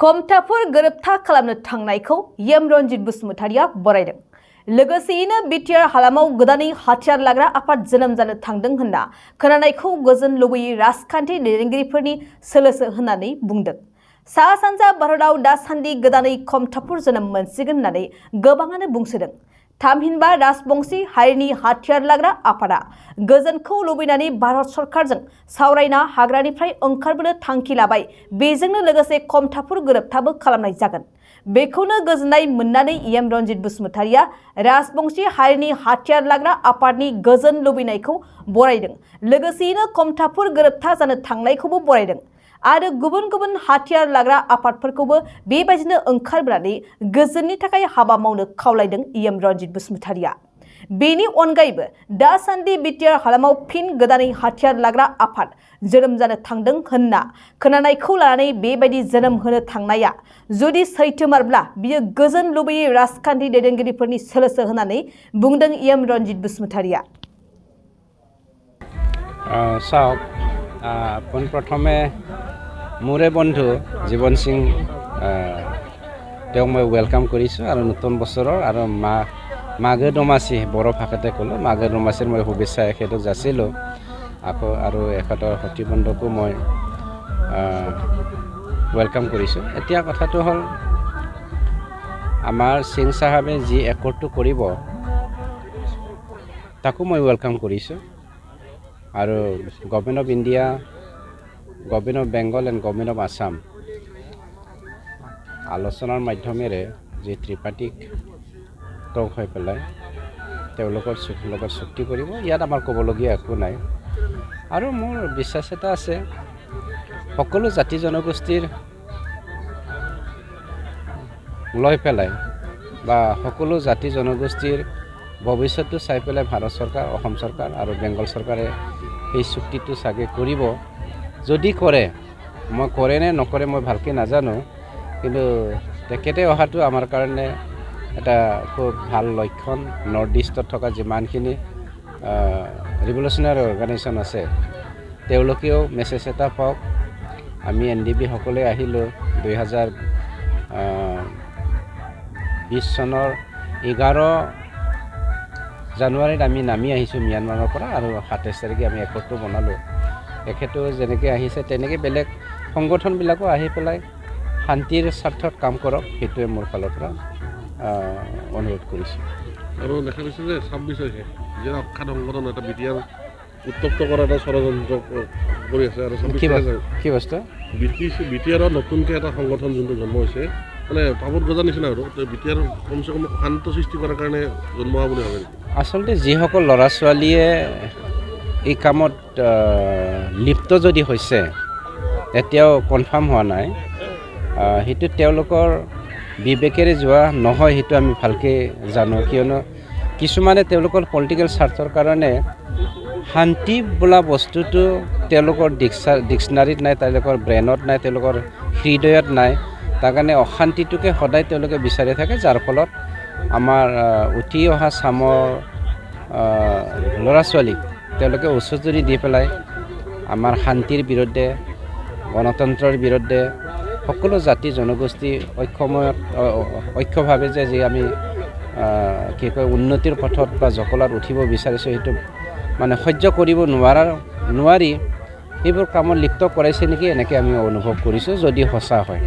कमताफोर गोरोबथा खालामनो थांनायखौ एम रनजित बसुमतारिया बरायदों। लोगोसेयैनो बिटिआर हालामाव गोदानै हाथियार लाग्रा आफाद जोनोम जानो थांदों होनना खोनानायखौ गोजोन लुबैयै राजखान्थि दैदेनगिरिफोरनि सोलोसो होननानै बुंदों। सा सानजा भारतआव दासान्दि गोदानै कमताफोर जोनोम मोनसिगोन होननानै गोबाङानो बुंसोदों। थामहिनबा राजबंशी हारिनि हाथियार लाग्रा आफादा गोजोनखौ लुबैनानै भारत सरकारजों सावरायना हाग्रानिफ्राय ओंखारबोनो थांखि लाबाय। बेजोंनो लोगोसे कमताफोर गोरोबथाबो खालामनाय जागोन। बेखौनो गोजोननाय मोननानै एम रनजित बसुमतारिया राजबंशी हारिनि हाथियार लाग्रा आफादनि गोजोन लुबैनायखौ बरायदों। लोगोसेयैनो कमताफोर गोरोबथा जानो थांनायखौबो बरायदों आरो गुबुन गुबुन हाथियार लाग्रा आफादफोरखौबो बेबायदिनो ओंखारबोनानै गोजोननि थाखाय हाबा मावनो खावलायदों एम रनजित बसुमतारिया। बेनि अनगायैबो दासान्दि बिटिआर हालामाव फिन गोदानै हाथियार लाग्रा आफाद जोनोम जानो थांदों होनना खोनानायखौ लानानै बेबायदि जोनोम होनो थांनाया जुदि सैथोमारब्ला बियो गोजोन लुबैयै राजखान्थि दैदेनगिरिफोरनि सोलोसो होननानै बुंदों एम रनजित बसुमतारिया। পোনপ্ৰথমে মোৰে বন্ধু জীৱন সিং তেওঁক মই ৱেলকাম কৰিছোঁ আৰু নতুন বছৰৰ আৰু মাঘে দমাচি বড়ো ভাষাতে ক'লোঁ মাঘে দমাচিৰ মই শুভেচ্ছা এখেতক যাচিলোঁ। আকৌ আৰু এখেতৰ সতীবন্ধকো মই ৱেলকাম কৰিছোঁ। এতিয়া কথাটো হ'ল আমাৰ সিং চাহাবে যি একৰ্ডটো কৰিব তাকো মই ৱেলকাম কৰিছোঁ। আৰু government of India, government of Bengal and government of Assam আলোচনাৰ মাধ্যমেৰে যি ত্ৰিপাঠিক তক হৈ পেলাই তেওঁলোকৰ লগত চুক্তি কৰিব, ইয়াত আমাৰ ক'বলগীয়া একো নাই। আৰু মোৰ বিশ্বাস এটা আছে সকলো জাতি জনগোষ্ঠীৰ লৈ পেলাই বা সকলো জাতি জনগোষ্ঠীৰ ভৱিষ্যতটো চাই পেলাই ভাৰত চৰকাৰ, অসম চৰকাৰ আৰু বেংগল চৰকাৰে এই চুক্তিটো চাগে কৰিব। যদি কৰে, মই কৰে নে নকৰে মই ভালকৈ নাজানো, কিন্তু তেখেতে অহাটো আমাৰ কাৰণে এটা খুব ভাল লক্ষণ। নৰ্থ ইষ্টত থকা যিমানখিনি ৰিভলিউচনাৰী অৰ্গেনাইজেশ্যন আছে তেওঁলোকেও মেছেজ এটা পাওক। আমি NDB সকলে আহিলোঁ 2020 চনৰ 11 জানুৱাৰীত আমি নামি আহিছোঁ ম্যানমাৰৰ পৰা আৰু 27 তাৰিখে আমি একৰ্ডটো বনালোঁ। এখেতেও যেনেকৈ আহিছে তেনেকৈ বেলেগ সংগঠনবিলাকো আহি পেলাই শান্তিৰ স্বাৰ্থত কাম কৰক, সেইটোৱে মোৰ ফালৰ পৰা অনুৰোধ কৰিছোঁ। আৰু দেখা গৈছে যে 26 হৈছে যে অখ্যাত সংগঠন এটা বিটিআৰ উত্তপ্ত কৰা এটা ষড়যন্ত্ৰ কৰি আছে। আৰু কি বস্তু বিটিআৰৰ নতুনকৈ এটা সংগঠন যোনটো জন্ম হৈছে, মানে পাবত গজাৰ নিচিনা আৰু বিটিআৰ কমচে কম শান্ত সৃষ্টি কৰাৰ কাৰণে জন্ম হোৱা বুলি ভাবে নেকি? আচলতে যিসকল ল'ৰা ছোৱালীয়ে এই কামত লিপ্ত যদি হৈছে, এতিয়াও কনফাৰ্ম হোৱা নাই, সেইটো তেওঁলোকৰ বিবেকেৰে যোৱা নহয়, সেইটো আমি ভালকৈ জানো। কিয়নো কিছুমানে তেওঁলোকৰ পলিটিকেল স্বাৰ্থৰ কাৰণে শান্তি বোলা বস্তুটো তেওঁলোকৰ ডিক্সনাৰীত নাই, তেওঁলোকৰ ব্ৰেইনত নাই, তেওঁলোকৰ হৃদয়ত নাই। তাৰ কাৰণে অশান্তিটোকে সদায় তেওঁলোকে বিচাৰি থাকে, যাৰ ফলত আমাৰ উঠি অহা চামৰ ল'ৰা ছোৱালীক তেওঁলোকে উচুজৰি দি পেলাই আমাৰ শান্তিৰ বিৰুদ্ধে, গণতন্ত্ৰৰ বিৰুদ্ধে, সকলো জাতি জনগোষ্ঠী ঐক্যভাৱে যে আমি কি কয় উন্নতিৰ পথত বা জখলাত উঠিব বিচাৰিছোঁ, সেইটো মানে সহ্য কৰিব নোৱাৰি সেইবোৰ কামত লিপ্ত কৰাইছে নেকি, এনেকৈ আমি অনুভৱ কৰিছোঁ, যদি সঁচা হয়।